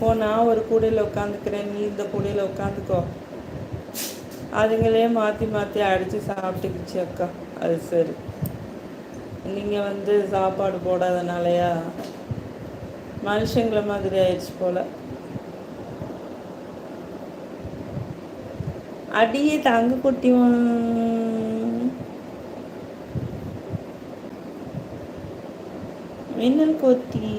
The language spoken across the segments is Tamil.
இப்போ நான் ஒரு கூடையில் உட்காந்துக்கிறேன், நீ இந்த கூடையில் உட்காந்துக்கோ. அதுங்களே மாற்றி மாற்றி அடித்து சாப்பிட்டுக்குச்சு அக்கா. அது சரி, நீங்கள் வந்து சாப்பாடு போடாதனாலயா மனுஷங்களை மாதிரி ஆயிடுச்சு போல். அடியே தங்க குட்டி மின்னல் கொத்தி.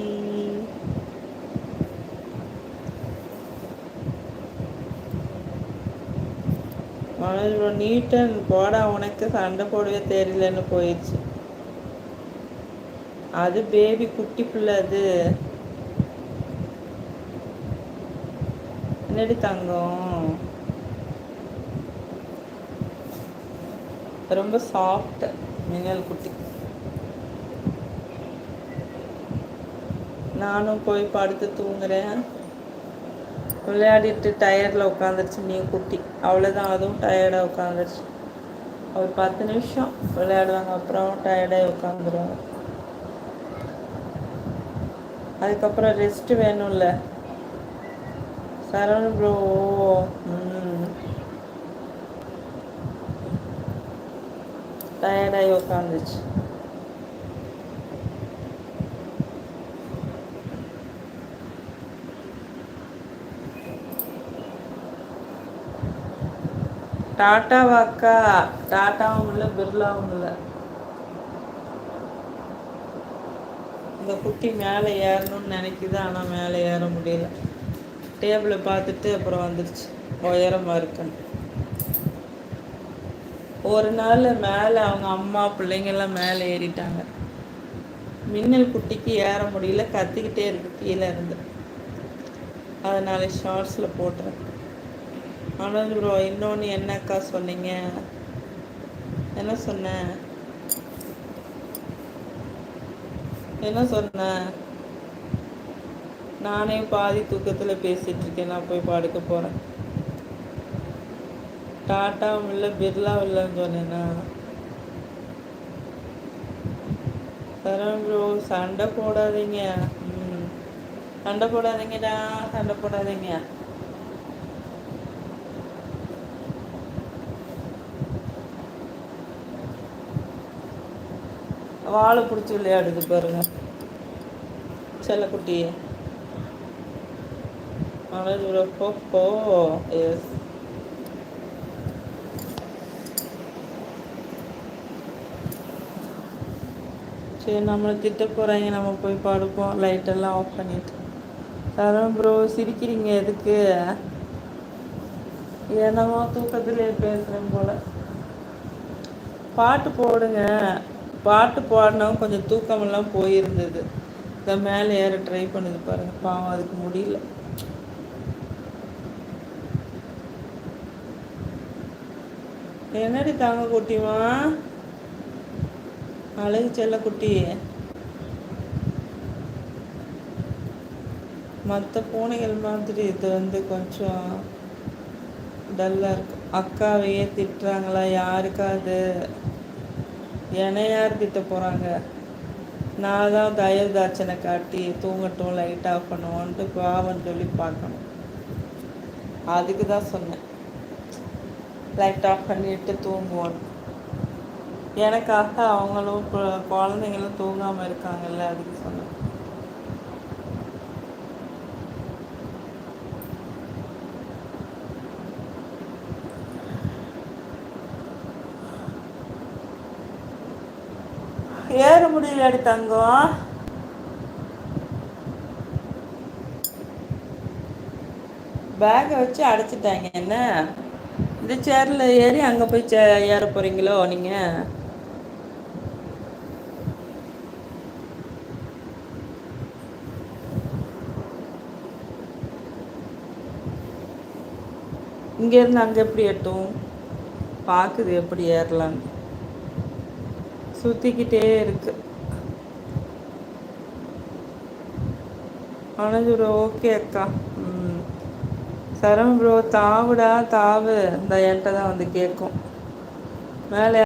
நீட்டன் போடா, உனக்கு சண்டை போடவே தெரியலன்னு போயிடுச்சு. அது பேபி குட்டி பிள்ளை. அது என்னடி தங்கம், ரொம்ப சாஃப்ட் மின்னல் குட்டி. நானும் போய் படுத்து தூங்குறேன். விளையாடிட்டு டயர்டில் உட்காந்துருச்சு நீ குட்டி. அவ்வளோதான், அதுவும் டயர்டாக உட்காந்துருச்சு. ஒரு 10 நிமிஷம் விளையாடுவாங்க, அப்புறம் டயர்டாகி உட்காந்துருவாங்க. அதுக்கப்புறம் ரெஸ்ட்டு வேணும்ல. சரவண ப்ரோ டயர்டாகி உட்காந்துச்சு. டாட்டாவாக்கா? டாட்டாவும் இல்லை, பிர்லாவும் இல்லை. இந்த குட்டி மேலே ஏறணும்னு நினைக்குது, ஆனால் மேலே ஏற முடியல. டேபிளை பார்த்துட்டு அப்புறம் வந்துடுச்சு, உயரமாக இருக்குன்னு. ஒரு நாள் மேலே அவங்க அம்மா பிள்ளைங்கெல்லாம் மேலே ஏறிட்டாங்க. மின்னல் குட்டிக்கு ஏற முடியல, கத்திக்கிட்டே இருக்கு கீழே இருந்து. அதனால ஷார்ட்ஸில் போட்டுறேன். ஆனால் ப்ரோ இன்னொன்று என்னக்கா சொன்னீங்க? என்ன சொன்னேன்? என்ன சொன்னேன்? நானே பாதி தூக்கத்தில் பேசிகிட்டு இருக்கேன். நான் போய் படுக்க போகிறேன். டாட்டாவும் இல்லை, பிர்லாவும் இல்லைன்னு சொன்னேன்னா? சரண் ப்ரோ சண்டை போடாதீங்க. சண்டை போடாதீங்கடா, சண்டை போடாதீங்க. வாழை பிடிச்சி விளையாடுது பாருங்க செல்லக்குட்டி. எஸ், சரி, நம்மளை திட்ட போகிறாங்க, நம்ம போய் படுப்போம். லைட்டெல்லாம் ஆஃப் பண்ணிட்டு. சரண் ப்ரோ சிரிக்கிறீங்க எதுக்கு? என்னமோ தூக்கத்திலே பேசுகிறேன் போல். பாட்டு போடுங்க. பாட்டு பாடினவும் கொஞ்சம் தூக்கமெல்லாம் போயிருந்தது. இந்த மேலே ஏற ட்ரை பண்ணுது பாருங்க, பாவம் அதுக்கு முடியல. என்னடி தாங்க குட்டிமா, அழகு செல்ல குட்டி. மற்ற பூனைகள் மாதிரி இது வந்து கொஞ்சம் டல்லாக இருக்கு. அக்காவையே திட்டுறாங்களா? யாருக்காது? என்னை யார் திட்ட போகிறாங்க? நான் தான் தயவு தாட்சனை காட்டி தூங்கட்டும், லைட் ஆஃப் பண்ணுவோன்ட்டு பாவன்னு சொல்லி பார்க்கணும். அதுக்கு தான் சொன்னேன், லைட் ஆஃப் பண்ணிட்டு தூங்குவோன்னு. எனக்காக அவங்களும் குழந்தைங்களும் தூங்காமல் இருக்காங்கல்ல, அதுக்கு சொன்னேன். ஏற முடியலடி தங்கம். பேக்கை வச்சு அடைச்சிட்டாங்க. என்ன இந்த சேரில் ஏறி அங்கே போய் ஏற போகிறீங்களோ நீங்கள்? இங்கேருந்து அங்கே எப்படி எட்டும்? பார்க்குது எப்படி ஏறலான்னு, சுற்றிக்கிட்டே இருக்கு. ஆனால் ப்ரோ ஓகே அக்கா. சரம் ப்ரோ தாவுடா தாவு, இந்த என்கிட்ட தான் வந்து கேட்கும் மேலே.